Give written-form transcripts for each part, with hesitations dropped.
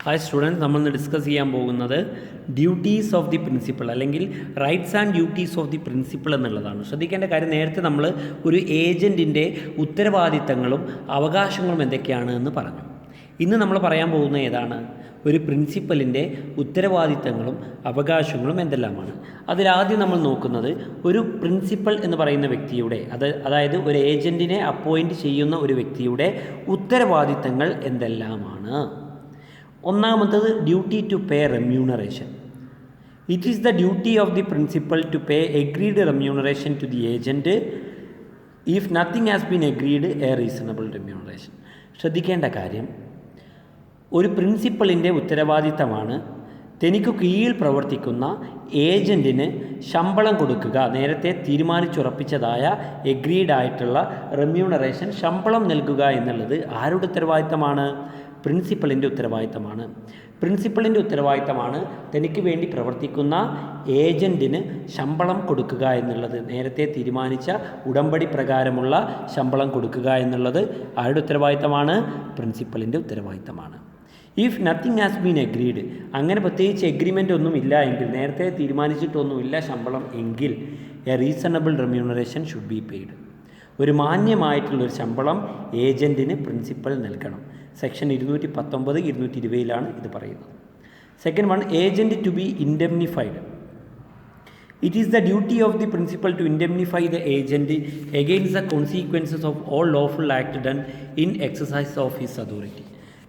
Hi students, നമ്മളിന്ന് discuss ചെയ്യാൻ പോകുന്നത് ഡ്യൂട്ടീസ് ഓഫ് ദി പ്രിൻസിപ്പൾ അല്ലെങ്കിൽ rights and duties of the principal എന്നുള്ളതാണ്. ശ്രദ്ധിക്കേണ്ട കാര്യം, നേരത്തെ നമ്മൾ ഒരു ഏജൻറ്റിൻ്റെ ഉത്തരവാദിത്തങ്ങളും അവകാശങ്ങളും എന്തൊക്കെയാണ് എന്ന് പറഞ്ഞു. ഇന്ന് നമ്മൾ പറയാൻ പോകുന്ന ഏതാണ്? ഒരു പ്രിൻസിപ്പലിൻ്റെ ഉത്തരവാദിത്തങ്ങളും അവകാശങ്ങളും എന്തെല്ലാമാണ്. അതിലാദ്യം നമ്മൾ നോക്കുന്നത് ഒരു പ്രിൻസിപ്പൽ എന്ന് പറയുന്ന വ്യക്തിയുടെ അതായത് ഒരു ഏജൻറ്റിനെ അപ്പോയിൻറ്റ് ചെയ്യുന്ന ഒരു വ്യക്തിയുടെ ഉത്തരവാദിത്തങ്ങൾ എന്തെല്ലാമാണ്. ഒന്നാമത്തത് duty to pay remuneration. It is the duty of the principal to pay agreed remuneration to the agent if nothing has been agreed a reasonable remuneration. ശ്രദ്ധിക്കേണ്ട കാര്യം, ഒരു പ്രിൻസിപ്പളിൻ്റെ ഉത്തരവാദിത്തമാണ് തനിക്ക് കീഴിൽ പ്രവർത്തിക്കുന്ന ഏജൻറ്റിന് ശമ്പളം കൊടുക്കുക. നേരത്തെ തീരുമാനിച്ചുറപ്പിച്ചതായ എഗ്രീഡ് ആയിട്ടുള്ള റെമ്യൂണറേഷൻ ശമ്പളം നൽകുക എന്നുള്ളത് ആരുടെ ഉത്തരവാദിത്തമാണ്? പ്രിൻസിപ്പളിൻ്റെ ഉത്തരവാദിത്തമാണ്. പ്രിൻസിപ്പളിൻ്റെ ഉത്തരവാദിത്തമാണ് തനിക്ക് വേണ്ടി പ്രവർത്തിക്കുന്ന ഏജൻറ്റിന് ശമ്പളം കൊടുക്കുക എന്നുള്ളത്. നേരത്തെ തീരുമാനിച്ച ഉടമ്പടി പ്രകാരമുള്ള ശമ്പളം കൊടുക്കുക എന്നുള്ളത് ആരുടെ ഉത്തരവാദിത്തമാണ്? പ്രിൻസിപ്പളിൻ്റെ ഉത്തരവാദിത്തമാണ്. If nothing has been agreed, അങ്ങനെ പ്രത്യേകിച്ച് എഗ്രിമെൻ്റ് ഒന്നും ഇല്ല എങ്കിൽ, നേരത്തെ തീരുമാനിച്ചിട്ടൊന്നുമില്ല ശമ്പളം എങ്കിൽ, A reasonable remuneration should be paid. ഒരു മാന്യമായിട്ടുള്ളൊരു ശമ്പളം ഏജൻറ്റിന് പ്രിൻസിപ്പൽ നൽകണം. സെക്ഷൻ 219, 220 ഇത് പറയുന്നത്. Second one, agent to be indemnified. It is the duty of the principal to indemnify the agent against the consequences of all lawful act done in exercise of his authority.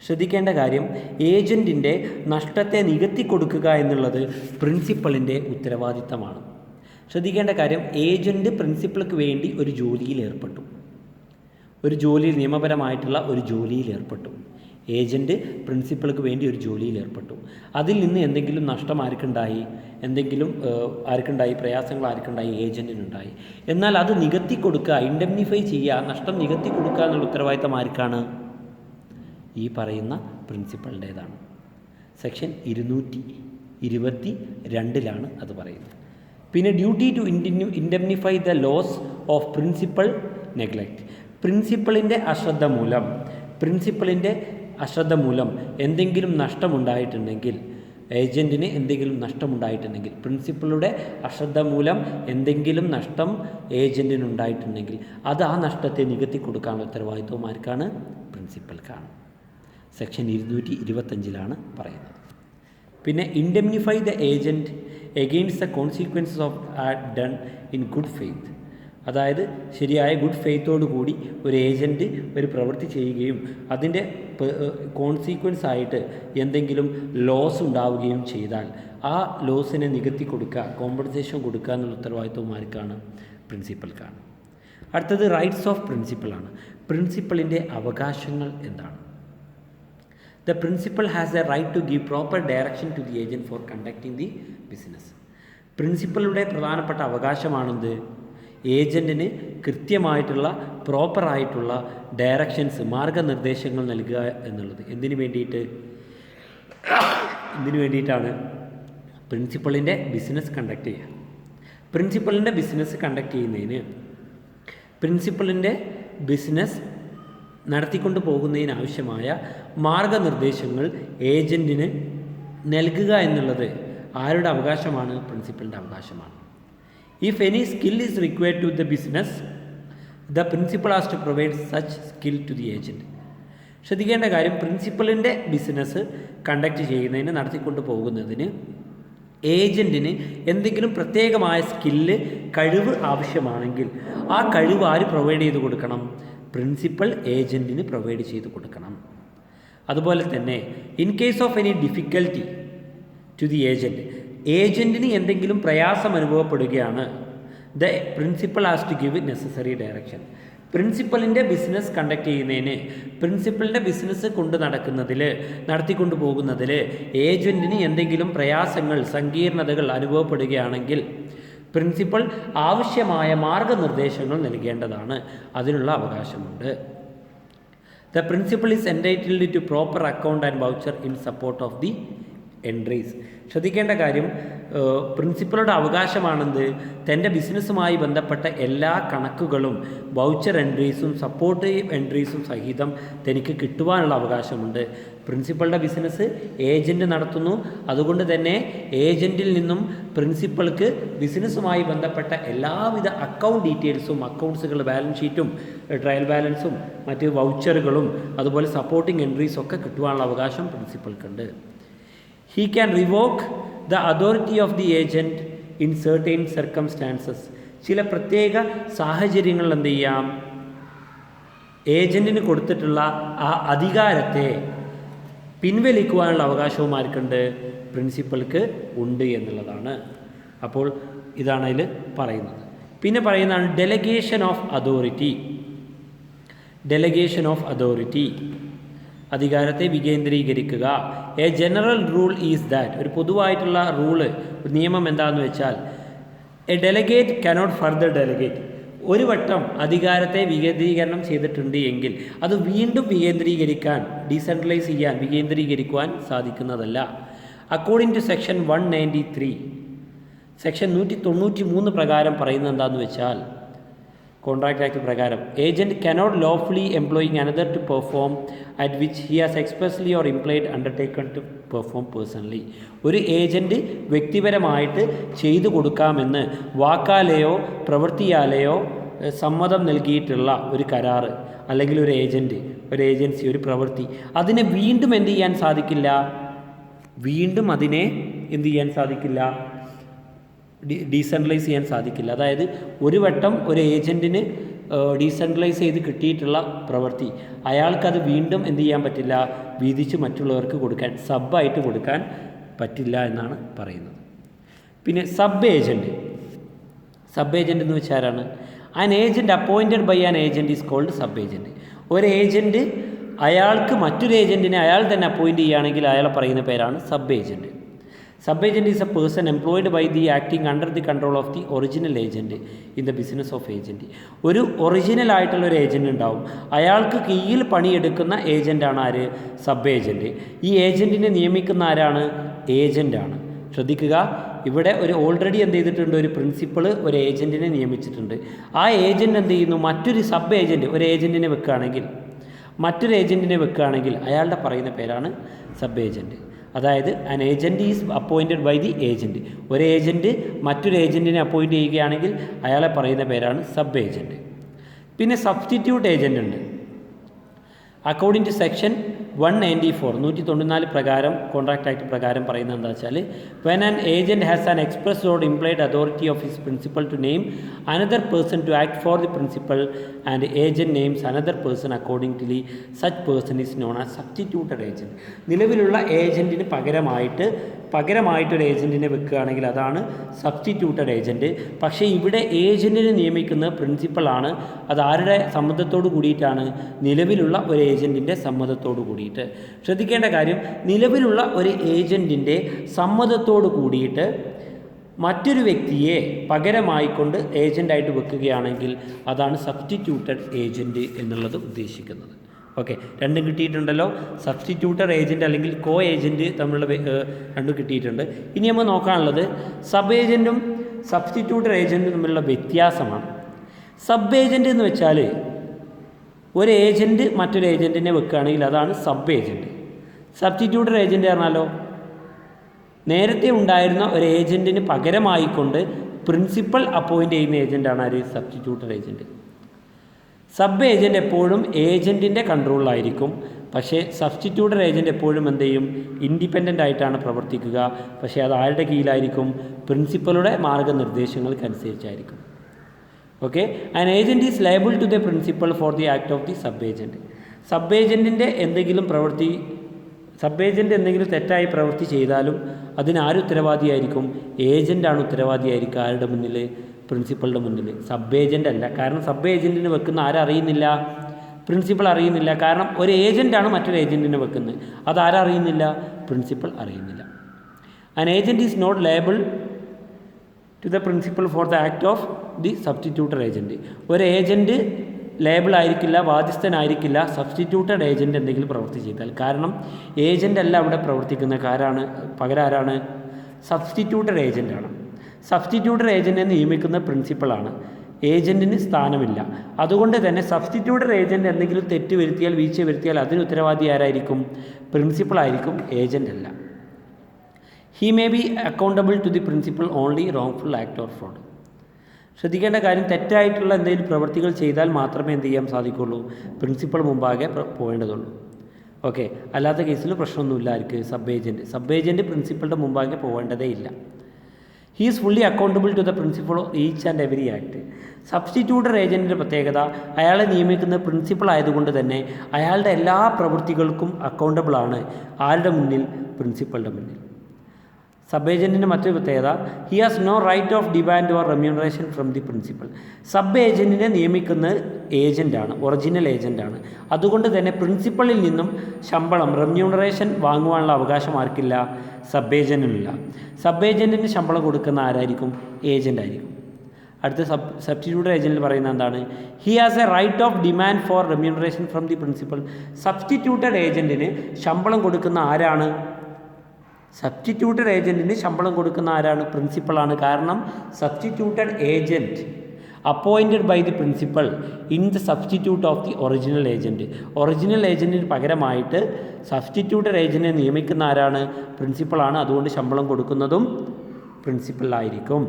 ശ്രദ്ധിക്കേണ്ട കാര്യം, ഏജൻറ്റിൻ്റെ നഷ്ടത്തെ നികത്തി കൊടുക്കുക എന്നുള്ളത് പ്രിൻസിപ്പളിൻ്റെ ഉത്തരവാദിത്തമാണ്. ശ്രദ്ധിക്കേണ്ട കാര്യം, ഏജൻറ്റ് പ്രിൻസിപ്പൾക്ക് വേണ്ടി ഒരു ജോലിയിൽ ഏർപ്പെട്ടു. ഒരു ജോലിയിൽ, നിയമപരമായിട്ടുള്ള ഒരു ജോലിയിൽ ഏർപ്പെട്ടു. ഏജൻറ്റ് പ്രിൻസിപ്പൾക്ക് വേണ്ടി ഒരു ജോലിയിൽ ഏർപ്പെട്ടു. അതിൽ നിന്ന് എന്തെങ്കിലും നഷ്ടം ആർക്കുണ്ടായി? പ്രയാസങ്ങൾ ആർക്കുണ്ടായി? ഏജൻറ്റിനുണ്ടായി. എന്നാൽ അത് നികത്തി കൊടുക്കുക, ഇൻഡെംനിഫൈ ചെയ്യുക, നഷ്ടം നികത്തി കൊടുക്കുക എന്നുള്ള ഉത്തരവാദിത്തം ആർക്കാണ്? ഈ പറയുന്ന പ്രിൻസിപ്പളിൻ്റേതാണ്. സെക്ഷൻ 222 അത് പറയുന്നത്. പിന്നെ duty to indemnify the loss of principal neglect. പ്രിൻസിപ്പളിൻ്റെ അശ്രദ്ധ മൂലം എന്തെങ്കിലും നഷ്ടമുണ്ടായിട്ടുണ്ടെങ്കിൽ, ഏജൻറ്റിന് എന്തെങ്കിലും നഷ്ടമുണ്ടായിട്ടുണ്ടെങ്കിൽ, പ്രിൻസിപ്പളുടെ അശ്രദ്ധ മൂലം എന്തെങ്കിലും നഷ്ടം ഏജൻറ്റിനുണ്ടായിട്ടുണ്ടെങ്കിൽ അത് ആ നഷ്ടത്തെ നികത്തി കൊടുക്കാനുള്ള ഉത്തരവാദിത്വം ആർക്കാണ്? പ്രിൻസിപ്പൽക്കാണ്. സെക്ഷൻ 225 പറയുന്നത്. പിന്നെ indemnify the agent against the consequences of act done in good faith. അതായത് ശരിയായ ഗുഡ് ഫെയ്ത്തോടു കൂടി ഒരു ഏജൻറ്റ് ഒരു പ്രവൃത്തി ചെയ്യുകയും അതിൻ്റെ കോൺസിക്വൻസ് ആയിട്ട് എന്തെങ്കിലും ലോസ് ഉണ്ടാവുകയും ചെയ്താൽ ആ ലോസിനെ നികത്തി കൊടുക്കുക, കോമ്പൻസേഷൻ കൊടുക്കുക എന്നുള്ള ഉത്തരവാദിത്വം ആർക്കാണ്? പ്രിൻസിപ്പൽക്കാണ്. അടുത്തത് റൈറ്റ്സ് ഓഫ് പ്രിൻസിപ്പളാണ്. പ്രിൻസിപ്പളിൻ്റെ അവകാശങ്ങൾ എന്താണ്? The principal has a right to give proper direction to the agent for conducting the business. പ്രിൻസിപ്പളുടെ പ്രധാനപ്പെട്ട അവകാശമാണെന്ത്? ഏജൻറ്റിന് കൃത്യമായിട്ടുള്ള പ്രോപ്പറായിട്ടുള്ള ഡയറക്ഷൻസ്, മാർഗനിർദ്ദേശങ്ങൾ നൽകുക എന്നുള്ളത്. എന്തിനു വേണ്ടിയിട്ടാണ്? പ്രിൻസിപ്പളിൻ്റെ ബിസിനസ് കണ്ടക്ട് ചെയ്യുക. പ്രിൻസിപ്പളിൻ്റെ ബിസിനസ് കണ്ടക്ട് ചെയ്യുന്നതിന്, പ്രിൻസിപ്പളിൻ്റെ ബിസിനസ് നടത്തിക്കൊണ്ട് പോകുന്നതിനാവശ്യമായ മാർഗനിർദ്ദേശങ്ങൾ ഏജൻറ്റിന് നൽകുക എന്നുള്ളത് ആരുടെ അവകാശമാണ്? പ്രിൻസിപ്പളിൻ്റെ അവകാശമാണ്. If any skill is required to the business, the principal has to provide such skill to the agent. ശ്രദ്ധിക്കേണ്ട കാര്യം, പ്രിൻസിപ്പളിൻ്റെ ബിസിനസ് കണ്ടക്ട് ചെയ്യുന്നതിന്, നടത്തിക്കൊണ്ട് പോകുന്നതിന് ഏജൻറ്റിന് എന്തെങ്കിലും പ്രത്യേകമായ സ്കില്ല്, കഴിവ് ആവശ്യമാണെങ്കിൽ ആ കഴിവ് ആര് പ്രൊവൈഡ് ചെയ്ത് കൊടുക്കണം? പ്രിൻസിപ്പൽ ഏജൻറ്റിന് പ്രൊവൈഡ് ചെയ്ത് കൊടുക്കണം. അതുപോലെ തന്നെ in case of any difficulty to the ഏജൻറ്റിന് എന്തെങ്കിലും പ്രയാസം അനുഭവപ്പെടുകയാണ്, the principal has to give necessary direction. പ്രിൻസിപ്പലിൻ്റെ ബിസിനസ് കണ്ടക്ട് ചെയ്യുന്നതിന്, പ്രിൻസിപ്പലിൻ്റെ ബിസിനസ് നടത്തിക്കൊണ്ടു പോകുന്നതിൽ ഏജൻറ്റിന് എന്തെങ്കിലും പ്രയാസങ്ങൾ, സങ്കീർണതകൾ അനുഭവപ്പെടുകയാണെങ്കിൽ പ്രിൻസിപ്പൽ ആവശ്യമായ മാർഗനിർദ്ദേശങ്ങൾ നൽകേണ്ടതാണ്. അതിനുള്ള അവകാശമുണ്ട്. The principal is entitled to proper account and voucher in support of the entries. ശ്രദ്ധിക്കേണ്ട കാര്യം, പ്രിൻസിപ്പളുടെ അവകാശമാണെന്ത്, തൻ്റെ ബിസിനസ്സുമായി ബന്ധപ്പെട്ട എല്ലാ കണക്കുകളും വൗച്ചർ എൻട്രീസും സപ്പോർട്ടീവ് എൻട്രീസും സഹിതം തനിക്ക് കിട്ടുവാനുള്ള അവകാശമുണ്ട്. പ്രിൻസിപ്പളുടെ ബിസിനസ് ഏജൻറ്റ് നടത്തുന്നു. അതുകൊണ്ട് തന്നെ ഏജൻറ്റിൽ നിന്നും പ്രിൻസിപ്പൾക്ക് ബിസിനസ്സുമായി ബന്ധപ്പെട്ട എല്ലാവിധ അക്കൗണ്ട് ഡീറ്റെയിൽസും, അക്കൗണ്ട്സുകൾ, ബാലൻസ് ഷീറ്റും ട്രയൽ ബാലൻസും മറ്റ് വൗച്ചറുകളും അതുപോലെ സപ്പോർട്ടിംഗ് എൻട്രീസും ഒക്കെ കിട്ടുവാനുള്ള അവകാശം പ്രിൻസിപ്പൾക്കുണ്ട്. He can revoke the authority of the agent in certain circumstances. ചില പ്രത്യേക സാഹചര്യങ്ങളിൽ എന്ത് ചെയ്യാം, ഏജൻറ്റിന് കൊടുത്തിട്ടുള്ള ആ അധികാരത്തെ പിൻവലിക്കുവാനുള്ള അവകാശവും ആർക്കുണ്ട്, പ്രിൻസിപ്പൾക്ക് ഉണ്ട് എന്നുള്ളതാണ്. അപ്പോൾ ഇതാണ് അതിൽ പറയുന്നത്. പിന്നെ പറയുന്നതാണ് delegation of authority. Delegation of authority, അധികാരത്തെ വികേന്ദ്രീകരിക്കുക. A general rule is that, ഒരു പൊതുവായിട്ടുള്ള റൂള്, ഒരു നിയമം എന്താണെന്ന് വെച്ചാൽ, a delegate cannot further delegate. ഒരു വട്ടം അധികാരത്തെ വികേന്ദ്രീകരണം ചെയ്തിട്ടുണ്ട് എങ്കിൽ അത് വീണ്ടും വികേന്ദ്രീകരിക്കാൻ, ഡീസെൻട്രലൈസ് ചെയ്യാൻ, വികേന്ദ്രീകരിക്കുവാൻ സാധിക്കുന്നതല്ല. അക്കോർഡിംഗ് ടു സെക്ഷൻ 193, സെക്ഷൻ 193 പ്രകാരം പറയുന്നത് എന്താണെന്ന് വെച്ചാൽ, കോൺട്രാക്ട് ആക്ട് പ്രകാരം agent cannot lawfully employing another to perform at which he has expressly or implied undertaken to perform personally. ഒരു ഏജൻറ്റ് വ്യക്തിപരമായിട്ട് ചെയ്തു കൊടുക്കാമെന്ന് വാക്കാലെയോ പ്രവൃത്തിയാലെയോ സമ്മതം നൽകിയിട്ടുള്ള ഒരു കരാറ് അല്ലെങ്കിൽ ഒരു ഏജൻറ്റ്, ഒരു ഏജൻസി, ഒരു പ്രവൃത്തി, അതിനെ വീണ്ടും എന്ത് ചെയ്യാൻ സാധിക്കില്ല, വീണ്ടും അതിനെ എന്ത് ചെയ്യാൻ സാധിക്കില്ല, ഡീസെൻട്രലൈസ് ചെയ്യാൻ സാധിക്കില്ല. അതായത് ഒരു വട്ടം ഒരു ഏജൻറ്റിന് ഡീസെൻട്രലൈസ് ചെയ്ത് കിട്ടിയിട്ടുള്ള പ്രവൃത്തി അയാൾക്കത് വീണ്ടും എന്ത് ചെയ്യാൻ പറ്റില്ല, വീതിച്ച് മറ്റുള്ളവർക്ക് കൊടുക്കാൻ, സബ്ബായിട്ട് കൊടുക്കാൻ പറ്റില്ല എന്നാണ് പറയുന്നത്. പിന്നെ സബ് ഏജൻറ്റ്. സബ് ഏജൻറ്റ് എന്ന് വെച്ചാൽ ആരാണ്? An agent appointed by an agent is called sub agent. ഒരു ഏജൻറ്റ് അയാൾക്ക് മറ്റൊരു ഏജൻറ്റിനെ അയാൾ തന്നെ അപ്പോയിൻറ്റ് ചെയ്യുകയാണെങ്കിൽ അയാളെ പറയുന്ന പേരാണ് sub agent. Sub agent is a person employed by the acting under the control of the original agent in the business of agent. ഒരു ഒറിജിനൽ ആയിട്ടുള്ള ഒരു ഏജൻറ്റ് ഉണ്ടാവും, അയാൾക്ക് കീഴിൽ പണിയെടുക്കുന്ന ഏജൻറ്റാണ് ആര്? Sub agent. ഈ ഏജൻറ്റിനെ നിയമിക്കുന്ന ആരാണ്? ഏജൻറ്റാണ്. ശ്രദ്ധിക്കുക, ഇവിടെ ഒരു ഓൾറെഡി എന്ത് ചെയ്തിട്ടുണ്ട്, ഒരു പ്രിൻസിപ്പൾ ഒരു ഏജൻറ്റിനെ നിയമിച്ചിട്ടുണ്ട്. ആ ഏജൻറ്റ് എന്ത് ചെയ്യുന്നു, മറ്റൊരു സബ് ഏജൻറ്റ് ഒരു ഏജൻറ്റിനെ വെക്കുകയാണെങ്കിൽ, മറ്റൊരു ഏജൻറ്റിനെ വെക്കുകയാണെങ്കിൽ അയാളുടെ പറയുന്ന പേരാണ് സബ് ഏജൻറ്റ്. അതായത് an agent is appointed by the agent. ഒരു ഏജൻറ്റ് മറ്റൊരു ഏജൻറ്റിനെ അപ്പോയിൻറ്റ് ചെയ്യുകയാണെങ്കിൽ അയാളെ പറയുന്ന പേരാണ് സബ് ഏജൻറ്റ്. പിന്നെ സബ്സ്റ്റിറ്റ്യൂട്ട് ഏജൻറ്റ് ഉണ്ട്. അക്കോർഡിംഗ് ടു സെക്ഷൻ 194 പ്രകാരം, കോൺട്രാക്ട് ആക്ട് പ്രകാരം പറയുന്നത് എന്താ വെച്ചാൽ, when an agent has an express or implied authority of his principal to name another person to act for the principal and agent names another person accordingly such person is known as substituted agent. നിലവിലുള്ള ഏജൻറ്റിന് പകരമായിട്ടൊരു ഏജൻറ്റിനെ വെക്കുകയാണെങ്കിൽ അതാണ് substituted agent. പക്ഷേ ഇവിടെ ഏജൻറ്റിനെ നിയമിക്കുന്നത് പ്രിൻസിപ്പളാണ്. അത് ആരുടെ സമ്മതത്തോടു കൂടിയിട്ടാണ്? നിലവിലുള്ള ഒരു ഏജൻറ്റിൻ്റെ സമ്മതത്തോടു കൂടിയിട്ട്. ശ്രദ്ധിക്കേണ്ട കാര്യം, നിലവിലുള്ള ഒരു ഏജൻറ്റിൻ്റെ സമ്മതത്തോടു കൂടിയിട്ട് മറ്റൊരു വ്യക്തിയെ പകരമായിക്കൊണ്ട് ഏജൻ്റായിട്ട് വെക്കുകയാണെങ്കിൽ അതാണ് സബ്സ്റ്റിറ്റ്യൂട്ടഡ് ഏജൻറ്റ് എന്നുള്ളത് ഉദ്ദേശിക്കുന്നത്. ഓക്കെ, രണ്ടും കിട്ടിയിട്ടുണ്ടല്ലോ. സബ്സ്റ്റിറ്റ്യൂട്ടർ ഏജൻറ്റ് അല്ലെങ്കിൽ കോ ഏജൻറ്റ് തമ്മിലുള്ള രണ്ടും കിട്ടിയിട്ടുണ്ട്. ഇനി നമ്മൾ നോക്കാനുള്ളത് സബ് ഏജൻറ്റും സബ്സ്റ്റിറ്റ്യൂട്ടർ ഏജൻറ്റും തമ്മിലുള്ള വ്യത്യാസമാണ്. സബ് ഏജൻറ്റ് എന്ന് വെച്ചാൽ ഒരു ഏജൻറ്റ് മറ്റൊരു ഏജൻറ്റിനെ വെക്കുകയാണെങ്കിൽ അതാണ് സബ് ഏജൻറ്റ്. സബ്സ്റ്റിറ്റ്യൂട്ടർ ഏജൻറ്റ് പറഞ്ഞാലോ, നേരത്തെ ഉണ്ടായിരുന്ന ഒരു ഏജൻറ്റിന് പകരമായിക്കൊണ്ട് പ്രിൻസിപ്പൽ അപ്പോയിൻ്റ് ചെയ്യുന്ന ഏജൻറ്റാണ് ആര്? സബ്സ്റ്റിറ്റ്യൂട്ടർ ഏജൻറ്റ്. സബ് ഏജൻറ്റ് എപ്പോഴും ഏജൻറ്റിൻ്റെ കൺട്രോളിലായിരിക്കും. പക്ഷേ സബ്സ്റ്റിറ്റ്യൂട്ടർ ഏജൻറ്റ് എപ്പോഴും എന്ത് ചെയ്യും? ഇൻഡിപെൻഡൻ്റ് ആയിട്ടാണ് പ്രവർത്തിക്കുക. പക്ഷേ അത് ആരുടെ കീഴിലായിരിക്കും? പ്രിൻസിപ്പളുടെ മാർഗ്ഗനിർദ്ദേശങ്ങൾക്കനുസരിച്ചായിരിക്കും. Okay, an agent is liable to the principal for the act of the sub agent. Sub ഏജൻറ്റിൻ്റെ സബ് ഏജൻറ്റ് എന്തെങ്കിലും തെറ്റായി പ്രവൃത്തി ചെയ്താലും അതിനാര് ഉത്തരവാദിയായിരിക്കും? ഏജൻറ്റാണ് ഉത്തരവാദിയായിരിക്കും. ആരുടെ മുന്നിൽ? പ്രിൻസിപ്പളുടെ മുന്നിൽ. സബ് ഏജൻ്റ് അല്ല. കാരണം സബ് ഏജൻറ്റിന് വെക്കുന്ന ആരറിയുന്നില്ല? പ്രിൻസിപ്പൾ അറിയുന്നില്ല. കാരണം ഒരു ഏജൻറ്റാണ് മറ്റൊരു ഏജൻറ്റിനെ വെക്കുന്നത്. അതാരറിയുന്നില്ല? പ്രിൻസിപ്പൾ അറിയുന്നില്ല. An agent is not liable to the principal for the act of the substituter agent. ഒരു ഏജൻറ്റ് ലേബിൾ ആയിരിക്കില്ല, ബാധ്യസ്ഥനായിരിക്കില്ല സബ്സ്റ്റിറ്റ്യൂട്ടഡ് ഏജൻറ്റ് എന്തെങ്കിലും പ്രവൃത്തി ചെയ്താൽ. കാരണം ഏജൻ്റ് അല്ല അവിടെ പ്രവർത്തിക്കുന്ന പകരം ആരാണ്? സബ്സ്റ്റിറ്റ്യൂട്ടഡ് ഏജൻ്റാണ്. സബ്സ്റ്റിറ്റ്യൂട്ടഡ് ഏജൻറ്റിനെ നിയമിക്കുന്ന പ്രിൻസിപ്പളാണ്. ഏജൻറ്റിന് സ്ഥാനമില്ല. അതുകൊണ്ട് തന്നെ സബ്സ്റ്റിറ്റ്യൂട്ടഡ് ഏജൻറ്റ് എന്തെങ്കിലും തെറ്റ് വരുത്തിയാൽ, വീഴ്ച വരുത്തിയാൽ അതിന് ഉത്തരവാദി ആരായിരിക്കും? പ്രിൻസിപ്പളായിരിക്കും, ഏജൻ്റ് അല്ല. He may be accountable to the principal only wrongful act or fraud. ശ്രദ്ധിക്കേണ്ട കാര്യം, തെറ്റായിട്ടുള്ള എന്തെങ്കിലും പ്രവൃത്തികൾ ചെയ്താൽ മാത്രമേ എന്ത് ചെയ്യാൻ സാധിക്കുള്ളൂ? പ്രിൻസിപ്പൾ മുമ്പാകെ പോകേണ്ടതുള്ളൂ. ഓക്കെ, അല്ലാത്ത കേസിൽ പ്രശ്നമൊന്നുമില്ല. ആർക്ക്? സബ് ഏജൻറ്റ് പ്രിൻസിപ്പളുടെ മുമ്പാകെ പോകേണ്ടതേ ഇല്ല. He is fully accountable to the principal of each and every act. Substituted ഏജൻറ്റിൻ്റെ പ്രത്യേകത, അയാളെ നിയമിക്കുന്ന പ്രിൻസിപ്പൾ ആയതുകൊണ്ട് തന്നെ അയാളുടെ എല്ലാ പ്രവൃത്തികൾക്കും അക്കൗണ്ടബിളാണ്. ആരുടെ മുന്നിൽ? പ്രിൻസിപ്പളുടെ മുന്നിൽ. സബ് ഏജൻറ്റിൻ്റെ മറ്റൊരു പ്രത്യേകത, he has no right of demand or remuneration from the principal. Sub ഏജൻറ്റിനെ നിയമിക്കുന്ന ഏജൻ്റാണ്, ഒറിജിനൽ ഏജൻ്റാണ്. അതുകൊണ്ട് തന്നെ പ്രിൻസിപ്പളിൽ നിന്നും ശമ്പളം, റെമ്യൂണറേഷൻ വാങ്ങുവാനുള്ള അവകാശം ആർക്കില്ല? സബ് ഏജൻറ്റിനില്ല. സബ് ഏജൻറ്റിന് ശമ്പളം കൊടുക്കുന്ന ആരായിരിക്കും? ഏജൻ്റ് ആയിരിക്കും. അടുത്ത സബ്സ്റ്റിറ്റ്യൂട്ടഡ് ഏജൻറ്റിൽ പറയുന്നത് എന്താണ്? He has a right of demand for remuneration from the principal. Substituted ഏജൻറ്റിന് ശമ്പളം കൊടുക്കുന്ന ആരാണ്? സബ്സ്റ്റിറ്റ്യൂട്ടഡ് ഏജൻറ്റിന് ശമ്പളം കൊടുക്കുന്ന ആരാണ്? പ്രിൻസിപ്പളാണ്. കാരണം substituted agent appointed by the principal in the substitute of the original agent. Original ഏജൻറ്റിന് പകരമായിട്ട് സബ്സ്റ്റിറ്റ്യൂട്ടഡ് ഏജൻറ്റിനെ നിയമിക്കുന്ന ആരാണ്? പ്രിൻസിപ്പളാണ്. അതുകൊണ്ട് ശമ്പളം കൊടുക്കുന്നതും പ്രിൻസിപ്പലായിരിക്കും.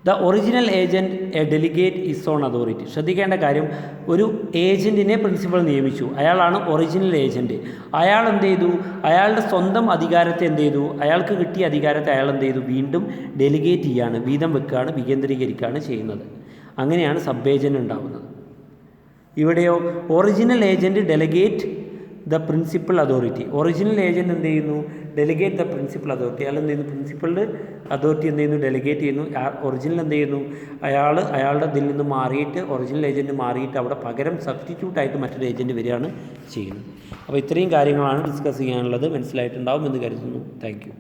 The original agent a delegate his own authority. ശ്രദ്ധിക്കേണ്ട കാര്യം, ഒരു ഏജൻറ്റിനെ പ്രിൻസിപ്പൽ നിയമിച്ചു, അയാളാണ് ഒറിജിനൽ ഏജൻറ്റ്. അയാൾ എന്ത് ചെയ്തു? അയാളുടെ സ്വന്തം അധികാരത്തെ എന്ത് ചെയ്തു? അയാൾക്ക് കിട്ടിയ അധികാരത്തെ അയാൾ എന്ത് ചെയ്തു? വീണ്ടും ഡെലിഗേറ്റ് ചെയ്യാണ്, വീതം വെക്കുകയാണ്, വികേന്ദ്രീകരിക്കുകയാണ് ചെയ്യുന്നത്. അങ്ങനെയാണ് സബ് ഏജൻറ്റ് ഉണ്ടാകുന്നത്. ഇവിടെയോ original agent delegate the principal authority. Original agent എന്ത് ചെയ്യുന്നു? Delegate the principal authority. അയാൾ എന്ത് ചെയ്യുന്നു? പ്രിൻസിപ്പളിൻ്റെ അതോറിറ്റി എന്ത് ചെയ്യുന്നു? ഡെലിഗേറ്റ് ചെയ്യുന്നു. ഒറിജിനൽ എന്ത് ചെയ്യുന്നു? അയാളുടെ ഇതിൽ നിന്ന് മാറിയിട്ട്, ഒറിജിനൽ ഏജൻറ്റ് മാറിയിട്ട് അവിടെ പകരം സബ്സ്റ്റിറ്റ്യൂട്ടായിട്ട് മറ്റൊരു ഏജൻറ്റ് വരികയാണ് ചെയ്യുന്നത്. അപ്പോൾ ഇത്രയും കാര്യങ്ങളാണ് ഡിസ്കസ് ചെയ്യാനുള്ളത്. മനസ്സിലായിട്ടുണ്ടാവും എന്ന് കരുതുന്നു. Thank you.